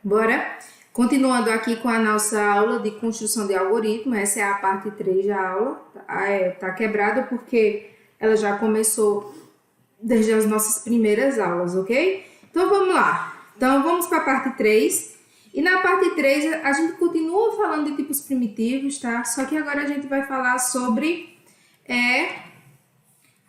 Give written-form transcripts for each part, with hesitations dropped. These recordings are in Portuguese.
Bora? Continuando aqui com a nossa aula de construção de algoritmo, essa é a parte 3 da aula. Tá quebrada porque ela já começou desde as nossas primeiras aulas, ok? Então vamos lá. Então vamos para a parte 3. E na parte 3 a gente continua falando de tipos primitivos, tá? Só que agora a gente vai falar sobre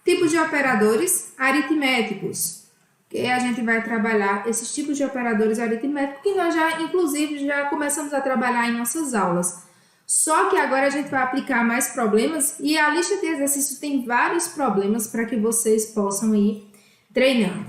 tipos de operadores aritméticos. Que a gente vai trabalhar esses tipos de operadores aritméticos que nós já, inclusive, já começamos a trabalhar em nossas aulas. Só que agora a gente vai aplicar mais problemas e a lista de exercícios tem vários problemas para que vocês possam ir treinando,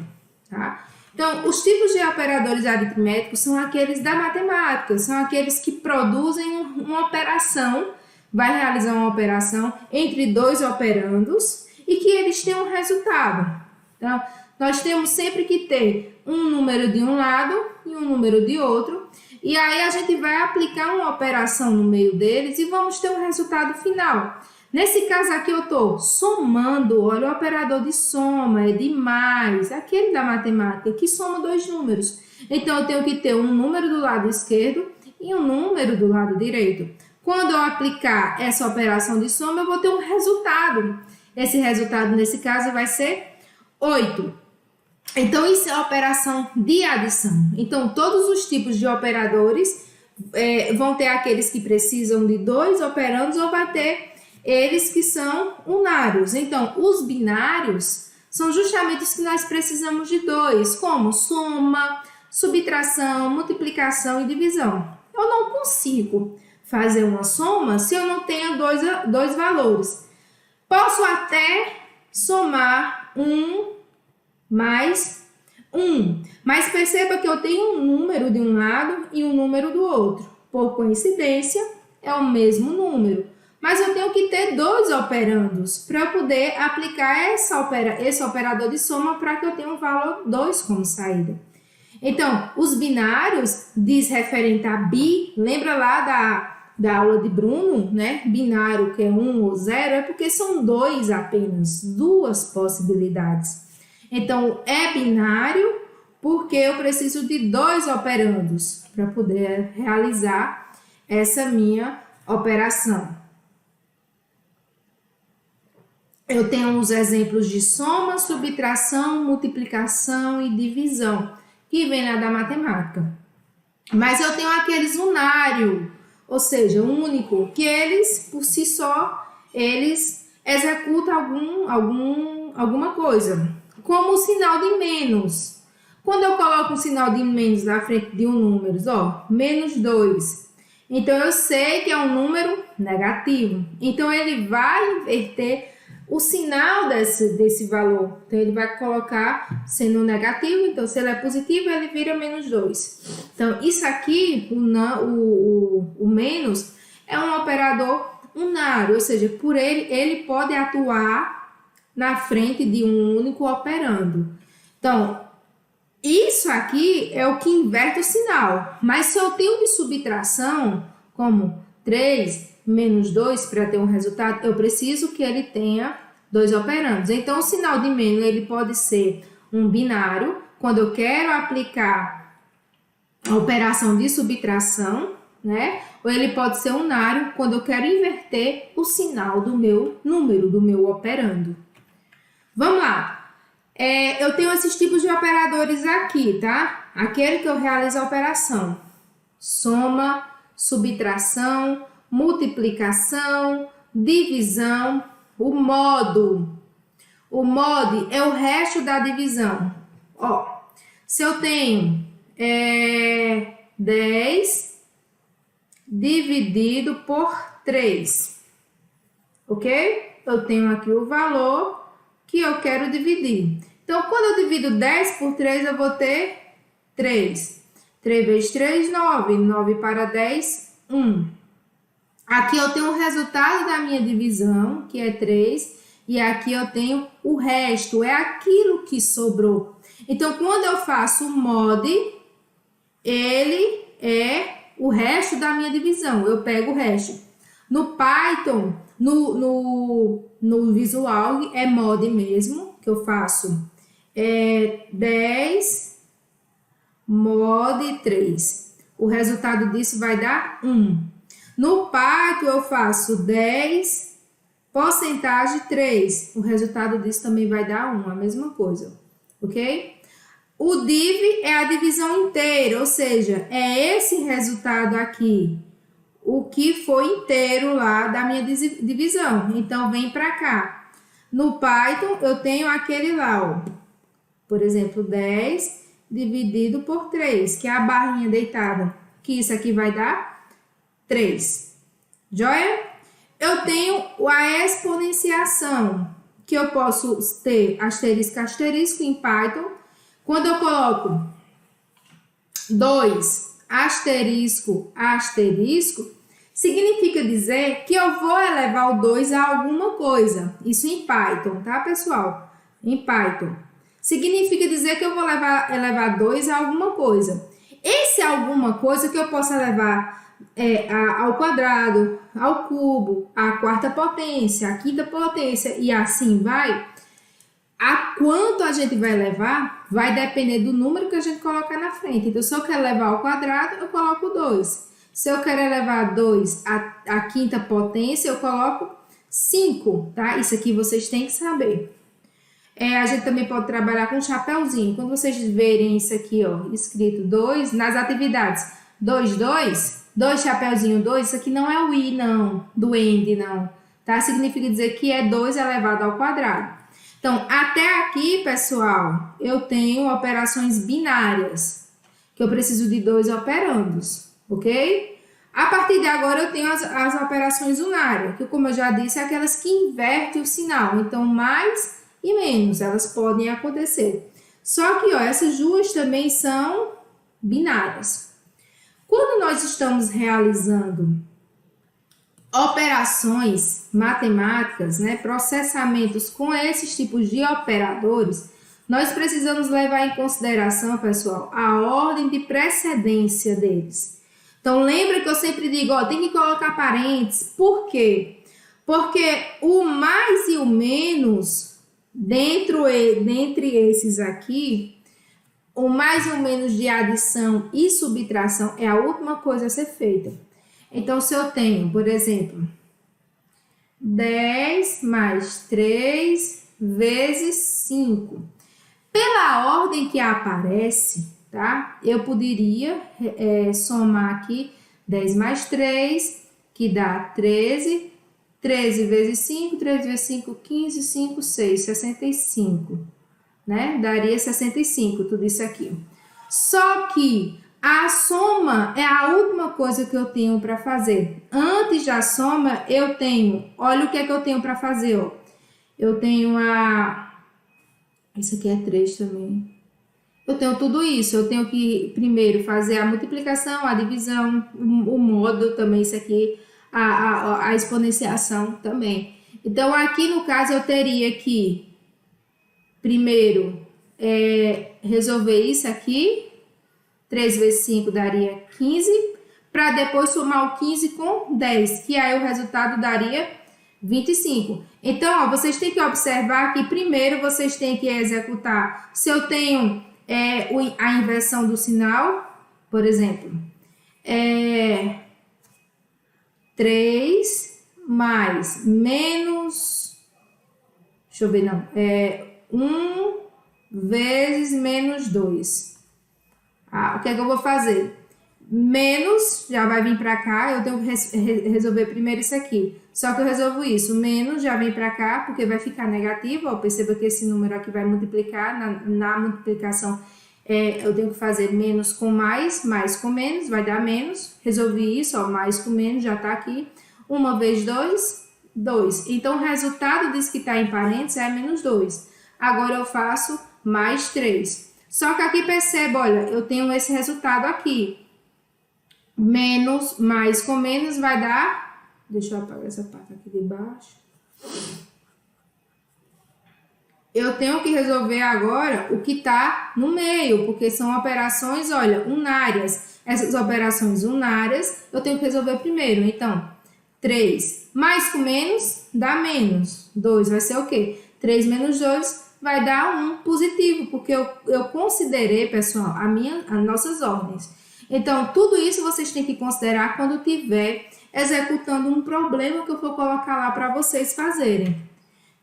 tá? Então, os tipos de operadores aritméticos são aqueles da matemática, são aqueles que produzem uma operação, vai realizar uma operação entre dois operandos e que eles têm um resultado. Então, nós temos sempre que ter um número de um lado e um número de outro. E aí a gente vai aplicar uma operação no meio deles e vamos ter um resultado final. Nesse caso aqui eu estou somando, olha o operador de soma, é de mais, aquele da matemática que soma dois números. Então eu tenho que ter um número do lado esquerdo e um número do lado direito. Quando eu aplicar essa operação de soma, eu vou ter um resultado. Esse resultado nesse caso vai ser 8. Então, isso é a operação de adição. Então, todos os tipos de operadores vão ter aqueles que precisam de dois operandos ou vai ter eles que são unários. Então, os binários são justamente os que nós precisamos de dois, como soma, subtração, multiplicação e divisão. Eu não consigo fazer uma soma se eu não tenho dois valores. Posso até somar 1 mais 1. Mas perceba que eu tenho um número de um lado e um número do outro. Por coincidência, é o mesmo número. Mas eu tenho que ter dois operandos para eu poder aplicar esse operador de soma para que eu tenha um valor 2 como saída. Então, os binários diz referente a bi, lembra lá da aula de Bruno, né? Binário que é 1 ou 0, é porque são dois apenas, duas possibilidades. Então, é binário porque eu preciso de dois operandos para poder realizar essa minha operação. Eu tenho os exemplos de soma, subtração, multiplicação e divisão, que vem lá da matemática. Mas eu tenho aqueles unário, ou seja, único, que eles, por si só, eles executam alguma coisa. Como o sinal de menos. Quando eu coloco um sinal de menos na frente de um número, ó, menos 2. Então, eu sei que é um número negativo. Então, ele vai inverter o sinal desse valor. Então, ele vai colocar sendo negativo. Então, se ele é positivo, ele vira menos 2. Então, isso aqui, o menos, é um operador unário. Ou seja, por ele pode atuar na frente de um único operando. Então, isso aqui é o que inverte o sinal. Mas se eu tenho de subtração, como 3 menos 2 para ter um resultado, eu preciso que ele tenha dois operandos. Então, o sinal de menos ele pode ser um binário, quando eu quero aplicar a operação de subtração, né? Ou ele pode ser unário, quando eu quero inverter o sinal do meu número, do meu operando. Vamos lá. Eu tenho esses tipos de operadores aqui, tá? Aquele que eu realizo a operação. Soma, subtração, multiplicação, divisão, o modo. O mod é o resto da divisão. Ó, se eu tenho 10 dividido por 3, ok? Eu tenho aqui o valor que eu quero dividir. Então, quando eu divido 10 por 3, eu vou ter 3. 3 vezes 3, 9. 9 para 10, 1. Aqui eu tenho o resultado da minha divisão, que é 3. E aqui eu tenho o resto, é aquilo que sobrou. Então, quando eu faço o mod, ele é o resto da minha divisão. Eu pego o resto. No Python, no visual, é mod mesmo, que eu faço 10 mod 3. o resultado disso vai dar 1. No Python, eu faço 10, porcentagem 3. O resultado disso também vai dar 1, a mesma coisa, ok? O div é a divisão inteira, ou seja, é esse resultado aqui, o que foi inteiro lá da minha divisão. Então, vem para cá. No Python, eu tenho aquele lá, ó. Por exemplo, 10 dividido por 3, que é a barrinha deitada, que isso aqui vai dar 3. Joia? Eu tenho a exponenciação, que eu posso ter asterisco, asterisco em Python. Quando eu coloco 2, asterisco, asterisco, significa dizer que eu vou elevar o 2 a alguma coisa. Isso em Python, tá, pessoal? Em Python. Significa dizer que eu vou elevar 2 a alguma coisa. Esse alguma coisa que eu posso elevar ao quadrado, ao cubo, à quarta potência, à quinta potência e assim vai. A quanto a gente vai levar vai depender do número que a gente colocar na frente. Então, se eu quero levar ao quadrado, eu coloco 2. Se eu quero elevar 2 à quinta potência, eu coloco 5, tá? Isso aqui vocês têm que saber. A gente também pode trabalhar com chapéuzinho. Quando vocês verem isso aqui, ó, escrito 2, nas atividades 2, 2, 2 chapéuzinho 2, isso aqui não é o i, não, do end, não, tá? Significa dizer que é 2 elevado ao quadrado. Então, até aqui, pessoal, eu tenho operações binárias, que eu preciso de 2 operandos, ok? A partir de agora, eu tenho as operações unárias, que, como eu já disse, é aquelas que invertem o sinal. Então, mais e menos, elas podem acontecer. Só que, ó, essas duas também são binárias. Quando nós estamos realizando operações matemáticas, né, processamentos com esses tipos de operadores, nós precisamos levar em consideração, pessoal, a ordem de precedência deles. Então, lembra que eu sempre digo, ó, tem que colocar parênteses. Por quê? Porque o mais e o menos, dentre esses aqui, o mais ou menos de adição e subtração é a última coisa a ser feita. Então, se eu tenho, por exemplo, 10 mais 3 vezes 5, pela ordem que aparece, tá? Eu poderia somar aqui 10 mais 3, que dá 13, 13 vezes 5, 13 vezes 5, 15, 5, 6, 65, né? Daria 65, tudo isso aqui. Só que a soma é a última coisa que eu tenho para fazer. Antes da soma, eu tenho, olha o que é que eu tenho para fazer, ó. Eu tenho isso aqui é 3 também. Eu tenho tudo isso, eu tenho que primeiro fazer a multiplicação, a divisão, o módulo também, isso aqui, a exponenciação também. Então, aqui no caso, eu teria que, primeiro, resolver isso aqui, 3 vezes 5 daria 15, para depois somar o 15 com 10, que aí o resultado daria 25. Então, ó, vocês têm que observar que primeiro vocês têm que executar, se eu tenho a inversão do sinal, por exemplo, 3 mais menos, deixa eu ver, não, 1 vezes menos 2. O que é que eu vou fazer? Menos, já vai vir para cá, eu tenho que resolver primeiro isso aqui. Só que eu resolvo isso, menos já vem para cá, porque vai ficar negativo, ó, perceba que esse número aqui vai multiplicar, na multiplicação eu tenho que fazer menos com mais com menos, vai dar menos. Resolvi isso, ó, mais com menos, já está aqui. 1 vezes 2, 2. Então, o resultado disso que está em parênteses é menos 2. Agora, eu faço mais 3. Só que aqui perceba, olha, eu tenho esse resultado aqui. Menos, mais com menos vai dar... Deixa eu apagar essa parte aqui de baixo. Eu tenho que resolver agora o que está no meio, porque são operações, olha, unárias. Essas operações unárias eu tenho que resolver primeiro. Então, 3 mais com menos dá menos. 2 vai ser o quê? 3 menos 2 vai dar 1 positivo, porque eu considerei, pessoal, as nossas ordens. Então, tudo isso vocês têm que considerar quando tiver executando um problema que eu for colocar lá para vocês fazerem.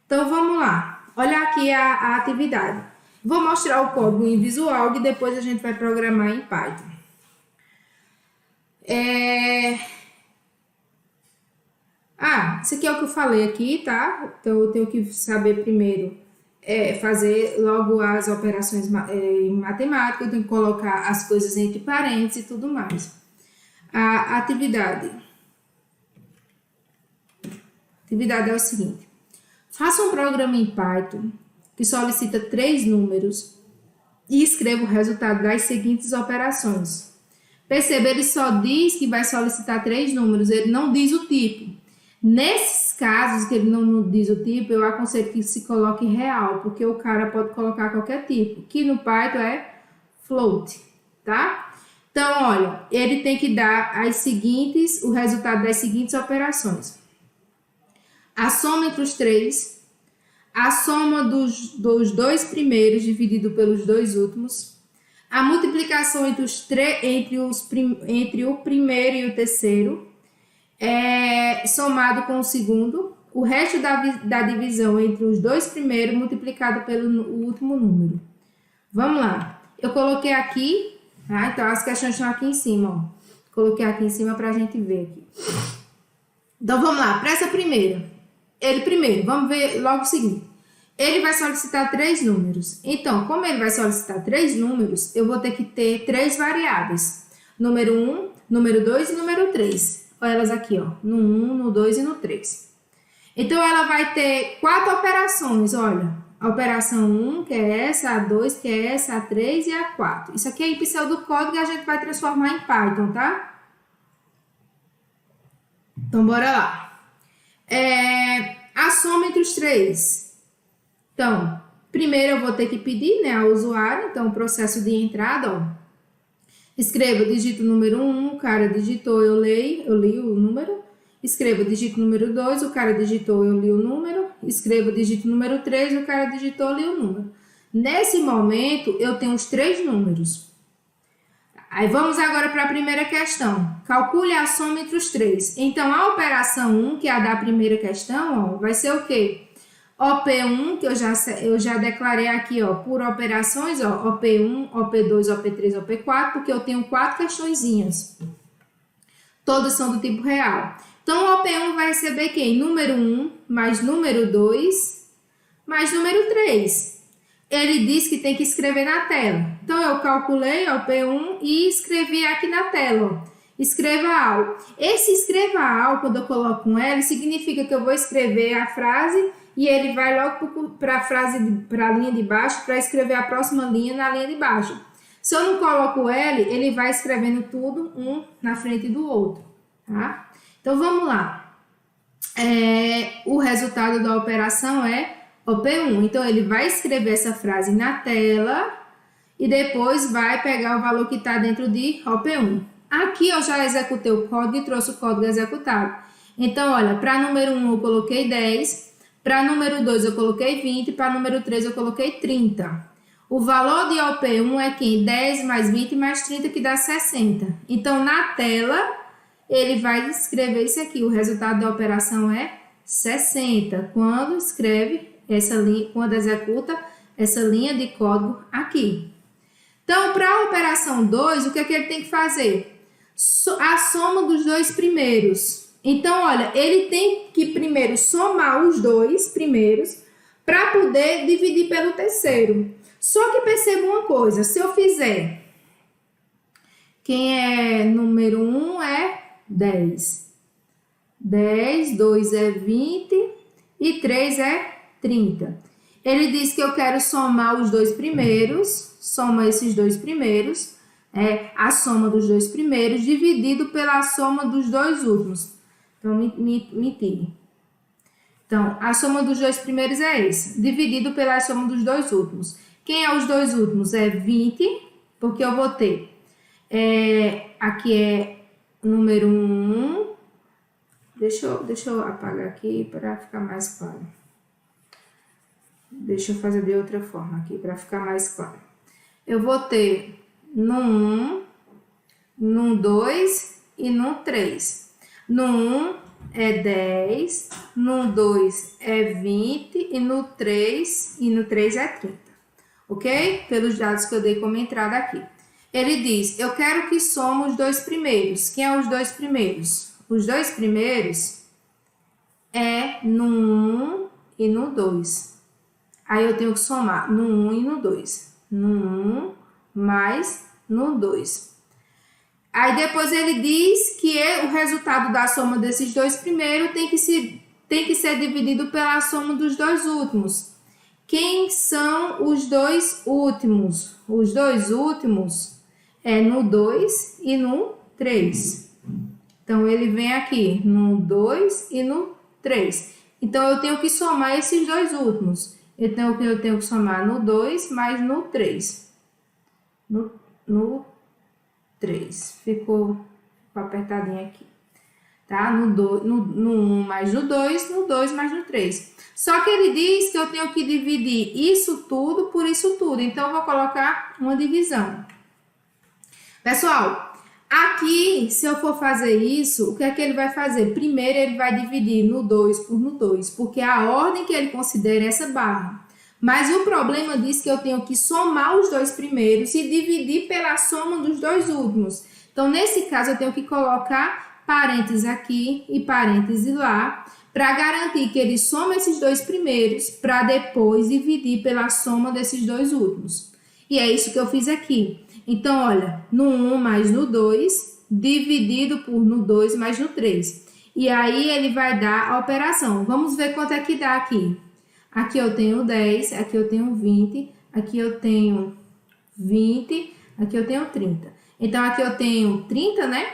Então, vamos lá. Olha aqui a atividade. Vou mostrar o código em visual e depois a gente vai programar em Python. Isso aqui é o que eu falei aqui, tá? Então, eu tenho que saber primeiro fazer logo as operações em matemática, eu tenho que colocar as coisas entre parênteses e tudo mais. A atividade é o seguinte. Faça um programa em Python que solicita 3 números e escreva o resultado das seguintes operações. Perceba, ele só diz que vai solicitar 3 números, ele não diz o tipo. Nesses casos que ele não diz o tipo, eu aconselho que se coloque real, porque o cara pode colocar qualquer tipo, que no Python é float, tá? Então, olha, ele tem que dar o resultado das seguintes operações. A soma entre os 3, a soma dos 2 primeiros dividido pelos 2 últimos, a multiplicação entre o primeiro e o terceiro, somado com o segundo, o resto da divisão entre os 2 primeiros multiplicado pelo último número. Vamos lá. Eu coloquei aqui, tá? Então as questões estão aqui em cima, ó. Coloquei aqui em cima para a gente ver aqui. Então vamos lá, para essa primeira. Vamos ver logo o seguinte. Ele vai solicitar 3 números. Então, como ele vai solicitar 3 números, eu vou ter que ter 3 variáveis. Número 1, número 2 e número 3. Olha elas aqui, ó, no 1, no 2 e no 3. Então, ela vai ter 4 operações, olha. A operação 1, que é essa, a 2, que é essa, a 3 e a 4. Isso aqui é em pseudocódigo e a gente vai transformar em Python, tá? Então, bora lá. A soma entre os 3. Então, primeiro eu vou ter que pedir, né, ao usuário. Então, o processo de entrada, ó. Escreva, digito o número 1, o cara digitou, eu li o número. Escreva, digito o número 2, o cara digitou, eu li o número. Escreva, digito o número 3, o cara digitou, eu li o número. Nesse momento, eu tenho os 3 números. Aí, vamos agora para a primeira questão. Calcule a soma entre os 3. Então, a operação 1, que é a da primeira questão, ó, vai ser o quê? OP1, que eu já declarei aqui, ó, por operações, ó, OP1, OP2, OP3, OP4, porque eu tenho 4 questõezinhas. Todas são do tipo real. Então, o OP1 vai receber quem? Número 1, mais número 2, mais número 3. Ele diz que tem que escrever na tela. Então, eu calculei OP1 e escrevi aqui na tela, ó. Escreva AL. Esse escreva AL, quando eu coloco um L, significa que eu vou escrever a frase e ele vai logo para a linha de baixo para escrever a próxima linha na linha de baixo. Se eu não coloco o L, ele vai escrevendo tudo um na frente do outro, tá? Então, vamos lá. O resultado da operação é OP1. Então, ele vai escrever essa frase na tela e depois vai pegar o valor que está dentro de OP1. Aqui eu já executei o código e trouxe o código executado. Então, olha, para número 1 eu coloquei 10, para número 2 eu coloquei 20, para número 3 eu coloquei 30. O valor de OP1 é quem? 10 mais 20 mais 30, que dá 60. Então, na tela, ele vai escrever isso aqui. O resultado da operação é 60. Quando escreve essa linha, quando executa essa linha de código aqui. Então, para a operação 2, o que é que ele tem que fazer? A soma dos 2 primeiros. Então, olha, ele tem que primeiro somar os 2 primeiros para poder dividir pelo terceiro. Só que perceba uma coisa, se eu fizer, quem é número 1 é 10. 10, 2 é 20 e 3 é 30. Ele diz que eu quero somar os 2 primeiros, soma esses 2 primeiros, a soma dos 2 primeiros dividido pela soma dos 2 últimos. Então, me tire. Então, a soma dos 2 primeiros é esse, dividido pela soma dos 2 últimos. Quem é os 2 últimos? É 20, porque eu vou ter, aqui é número 1, deixa eu apagar aqui para ficar mais claro. Deixa eu fazer de outra forma aqui para ficar mais claro. Eu vou ter no 1, no 2 e no 3. No 1 é 10, no 2 é 20 e no 3 é 30. Ok? Pelos dados que eu dei como entrada aqui. Ele diz, eu quero que soma os dois primeiros. Quem é os dois primeiros? Os dois primeiros é no 1 e no 2. Aí eu tenho que somar no 1 e no 2. No 1 mais no 2. Aí depois ele diz que o resultado da soma desses dois primeiros tem que ser dividido pela soma dos dois últimos. Quem são os dois últimos? Os dois últimos é no 2 e no 3. Então, ele vem aqui no 2 e no 3. Então, eu tenho que somar esses dois últimos. Então, eu tenho que somar no 2 mais no 3. No 3. Ficou apertadinho aqui. Tá? No 1 mais no 2, no 2 mais no 3. Só que ele diz que eu tenho que dividir isso tudo por isso tudo. Então, eu vou colocar uma divisão. Pessoal, aqui, se eu for fazer isso, o que é que ele vai fazer? Primeiro, ele vai dividir no 2 por no 2, porque a ordem que ele considera é essa barra. Mas o problema diz que eu tenho que somar os dois primeiros e dividir pela soma dos dois últimos. Então, nesse caso, eu tenho que colocar parênteses aqui e parênteses lá, para garantir que ele soma esses dois primeiros, para depois dividir pela soma desses dois últimos. E é isso que eu fiz aqui. Então, olha, no 1 mais no 2, dividido por no 2 mais no 3. E aí, ele vai dar a operação. Vamos ver quanto é que dá aqui. Aqui eu tenho 10, aqui eu tenho 20, aqui eu tenho 20, aqui eu tenho 30. Então, aqui eu tenho 30, né?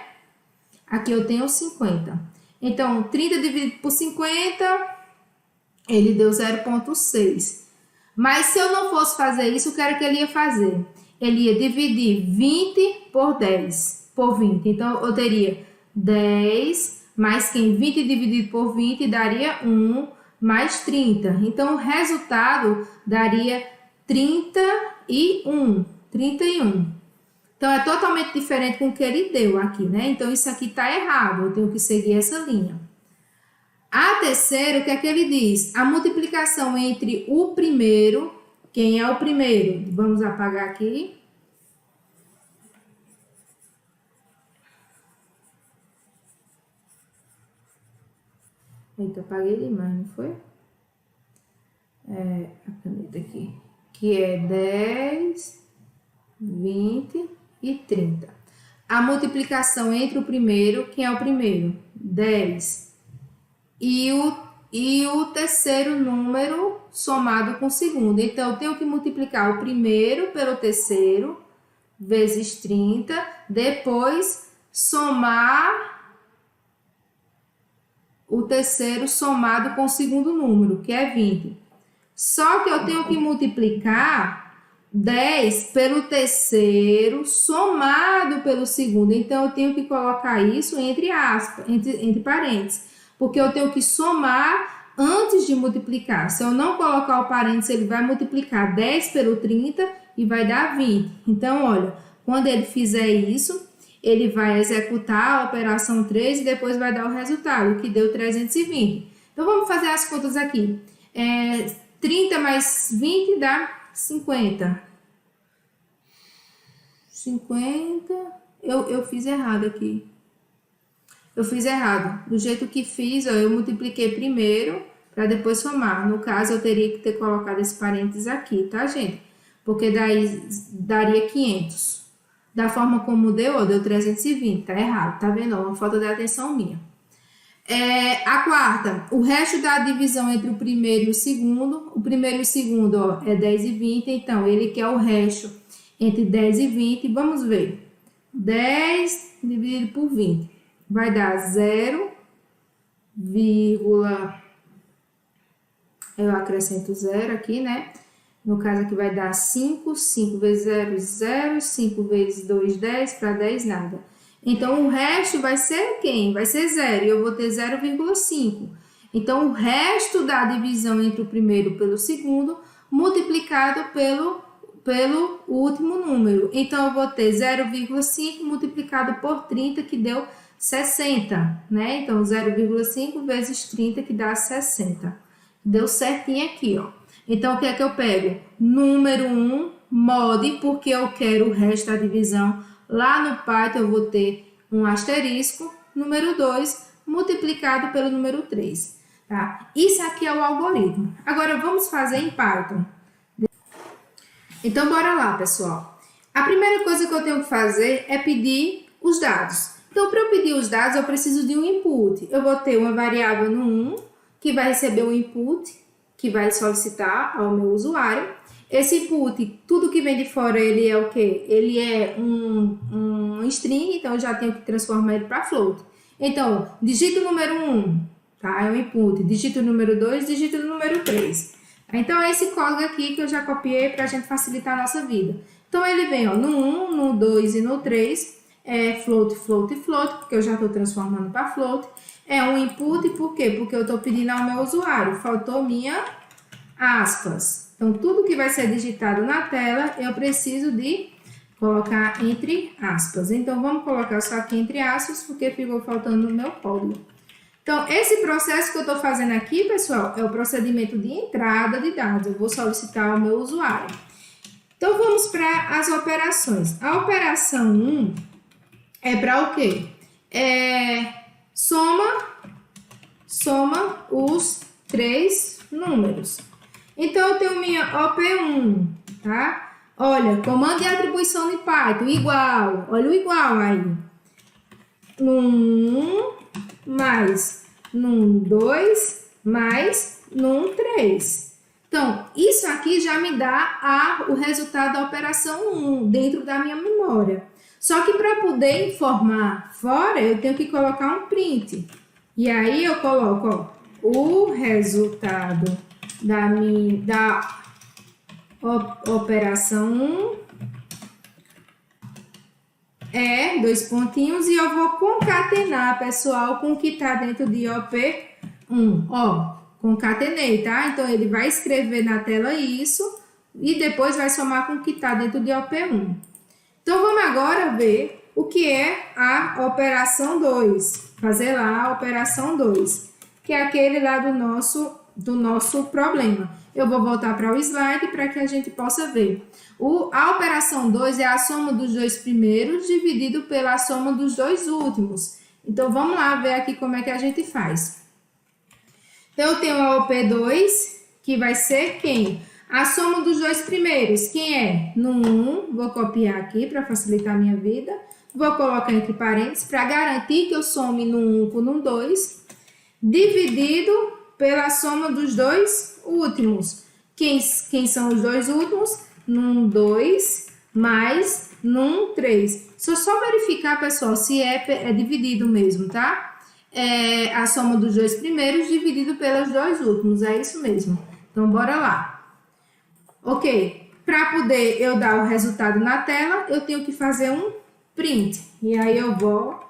Aqui eu tenho 50. Então, 30 dividido por 50, ele deu 0,6. Mas se eu não fosse fazer isso, o que era que ele ia fazer? Ele ia dividir 20 por 10, por 20. Então, eu teria 10 mais 20 dividido por 20 daria 1 mais 30. Então, o resultado daria 31. Então, é totalmente diferente com o que ele deu aqui, né? Então, isso aqui está errado. Eu tenho que seguir essa linha. A terceira, o que é que ele diz? A multiplicação entre o primeiro, quem é o primeiro? Vamos apagar aqui. Eita, apaguei demais, não foi? A caneta aqui. Que é 10, 20 e 30. A multiplicação entre o primeiro, quem é o primeiro? 10. E o terceiro número somado com o segundo. Então, eu tenho que multiplicar o primeiro pelo terceiro, vezes 30. Depois, somar o terceiro somado com o segundo número, que é 20. Só que eu tenho que multiplicar 10 pelo terceiro somado pelo segundo. Então, eu tenho que colocar isso entre aspas, entre parênteses. Porque eu tenho que somar antes de multiplicar. Se eu não colocar o parênteses, ele vai multiplicar 10 pelo 30 e vai dar 20. Então, olha, quando ele fizer isso, ele vai executar a operação 3 e depois vai dar o resultado, que deu 320. Então, vamos fazer as contas aqui. 30 mais 20 dá 50. 50... Eu fiz errado aqui. Eu fiz errado. Do jeito que fiz, ó, eu multipliquei primeiro para depois somar. No caso, eu teria que ter colocado esse parênteses aqui, tá, gente? Porque daí daria 500. Da forma como deu 320. Tá errado, tá vendo? Uma falta de atenção minha. A quarta, o resto da divisão entre o primeiro e o segundo. O primeiro e o segundo, ó, é 10 e 20. Então, ele quer o resto entre 10 e 20. Vamos ver. 10 dividido por 20. Vai dar 0, eu acrescento 0 aqui, né? No caso aqui vai dar 5, 5 vezes 0, 0, 5 vezes 2, 10, para 10 nada. Então, o resto vai ser quem? Vai ser 0, e eu vou ter 0,5. Então, o resto da divisão entre o primeiro pelo segundo, multiplicado pelo último número. Então, eu vou ter 0,5 multiplicado por 30, que deu 60, né? Então, 0,5 vezes 30, que dá 60. Deu certinho aqui, ó. Então, o que é que eu pego? Número 1, mod, porque eu quero o resto da divisão. Lá no Python, eu vou ter um asterisco. Número 2, multiplicado pelo número 3. Tá? Isso aqui é o algoritmo. Agora, vamos fazer em Python. Então, bora lá, pessoal. A primeira coisa que eu tenho que fazer é pedir os dados. Então, para eu pedir os dados, eu preciso de um input. Eu vou ter uma variável no 1, que vai receber um input, que vai solicitar ao meu usuário. Esse input, tudo que vem de fora, ele é o quê? Ele é um string, então eu já tenho que transformar ele para float. Então, digita o número 1, tá? É o input. Digita o número 2, digita o número 3. Então, é esse código aqui que eu já copiei para a gente facilitar a nossa vida. Então, ele vem ó, no 1, no 2 e no 3. É float, float, float, porque eu já estou transformando para float. É um input, por quê? Porque eu estou pedindo ao meu usuário. Faltou minha aspas. Então, tudo que vai ser digitado na tela, eu preciso de colocar entre aspas. Então, vamos colocar só aqui entre aspas, porque ficou faltando no meu código. Então, esse processo que eu estou fazendo aqui, pessoal, é o procedimento de entrada de dados. Eu vou solicitar ao meu usuário. Então, vamos para as operações. A operação 1 é para o quê? Soma os 3 números. Então, eu tenho minha OP1, tá? Olha, comando de atribuição de Python, igual. Olha o igual aí. Num mais num 2 mais num 3. Então, isso aqui já me dá o resultado da operação 1 dentro da minha memória. Só que para poder informar fora, eu tenho que colocar um print. E aí eu coloco ó, o resultado da operação 1 é 2 pontinhos e eu vou concatenar, pessoal, com o que está dentro de OP1. Ó, concatenei, tá? Então, ele vai escrever na tela isso e depois vai somar com o que está dentro de OP1. Então, vamos agora ver o que é a operação 2. Fazer lá a operação 2, que é aquele lá do nosso problema. Eu vou voltar para o slide para que a gente possa ver. A operação 2 é a soma dos 2 primeiros dividido pela soma dos 2 últimos. Então, vamos lá ver aqui como é que a gente faz. Então, eu tenho a OP2, que vai ser quem? A soma dos 2 primeiros. Quem é? No 1, vou copiar aqui para facilitar a minha vida. Vou colocar entre parênteses para garantir que eu some no 1 com no 2, dividido pela soma dos 2 últimos. Quem são os 2 últimos? Num 2 mais num 3. Só verificar, pessoal, se é dividido mesmo, tá? É a soma dos 2 primeiros dividido pelos 2 últimos, é isso mesmo. Então, bora lá. Ok, para poder eu dar o resultado na tela, eu tenho que fazer um print. E aí eu vou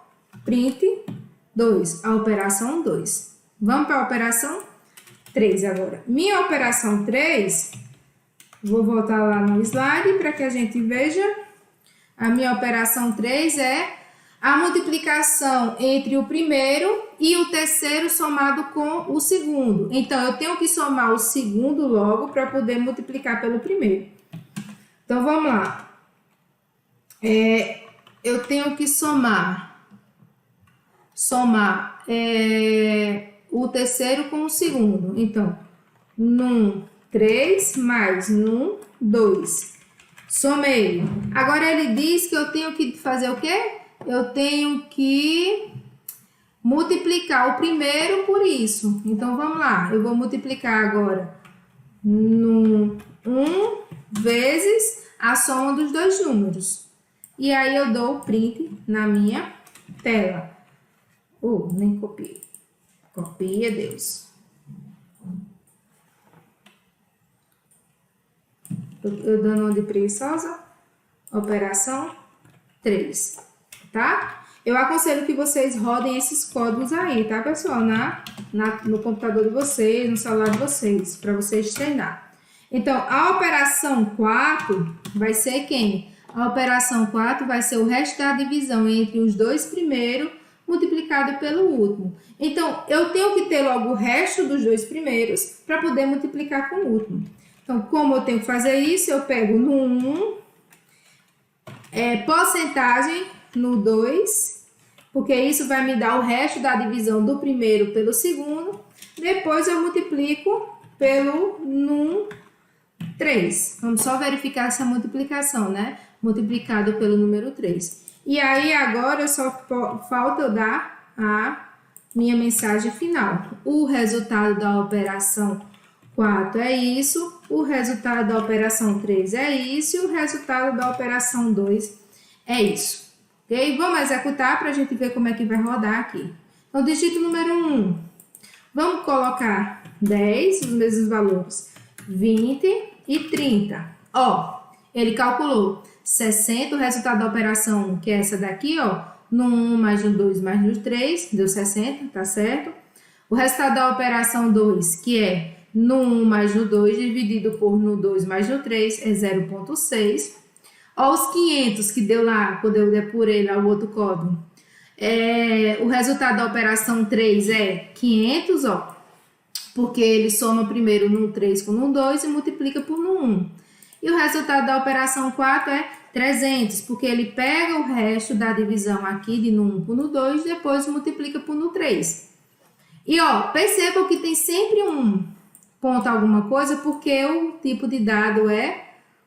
print 2, a operação 2. Vamos para a operação 3 agora. Minha operação 3, vou voltar lá no slide para que a gente veja. A minha operação 3 é a multiplicação entre o primeiro e o terceiro somado com o segundo. Então, eu tenho que somar o segundo logo para poder multiplicar pelo primeiro. Então, vamos lá. Eu tenho que somar o terceiro com o segundo. Então, num 3 mais num 2. Somei. Agora, ele diz que eu tenho que fazer o quê? Eu tenho que multiplicar o primeiro por isso. Então, vamos lá. Eu vou multiplicar agora no 1 vezes a soma dos 2 números. E aí, eu dou o print na minha tela. Nem copiei. Copia, Deus. Eu dando uma de preguiçosa. Operação 3. Tá? Eu aconselho que vocês rodem esses códigos aí, tá, pessoal? No computador de vocês, no celular de vocês, para vocês treinar. Então, a operação 4 vai ser quem? A operação 4 vai ser o resto da divisão entre os dois primeiros multiplicado pelo último. Então, eu tenho que ter logo o resto dos dois primeiros para poder multiplicar com o último. Então, como eu tenho que fazer isso, eu pego no 1, porcentagem no 2, porque isso vai me dar o resto da divisão do primeiro pelo segundo. Depois eu multiplico pelo num 3. Vamos só verificar essa multiplicação, né? Multiplicado pelo número 3. E aí, agora, só falta eu dar a minha mensagem final. O resultado da operação 4 é isso, o resultado da operação 3 é isso e o resultado da operação 2 é isso. Ok? Vamos executar para a gente ver como é que vai rodar aqui. Então, dígito número 1. Vamos colocar 10, os mesmos valores, 20 e 30. Ó, ele calculou 60, o resultado da operação 1, que é essa daqui, ó, no 1 mais no 2 mais no 3, deu 60, tá certo? O resultado da operação 2, que é no 1 mais no 2, dividido por no 2 mais no 3, é 0,6. Ó, os 500 que deu lá, quando eu depurei lá o outro código. O resultado da operação 3 é 500, ó, porque ele soma primeiro no 3 com no 2 e multiplica por no 1. E o resultado da operação 4 é 300, porque ele pega o resto da divisão aqui de no 1 por no 2 e depois multiplica por no 3. E, ó, percebam que tem sempre um ponto alguma coisa, porque o tipo de dado é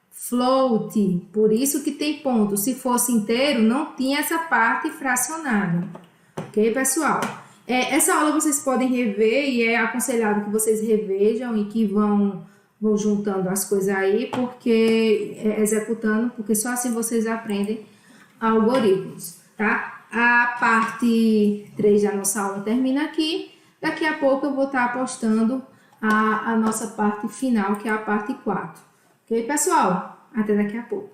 float, por isso que tem ponto. Se fosse inteiro, não tinha essa parte fracionada. Ok, pessoal? Essa aula vocês podem rever e é aconselhável que vocês revejam e que vão juntando as coisas aí, porque executando, porque só assim vocês aprendem algoritmos, tá? A parte 3 da nossa aula termina aqui. Daqui a pouco eu vou estar postando a nossa parte final, que é a parte 4. Ok, pessoal? Até daqui a pouco.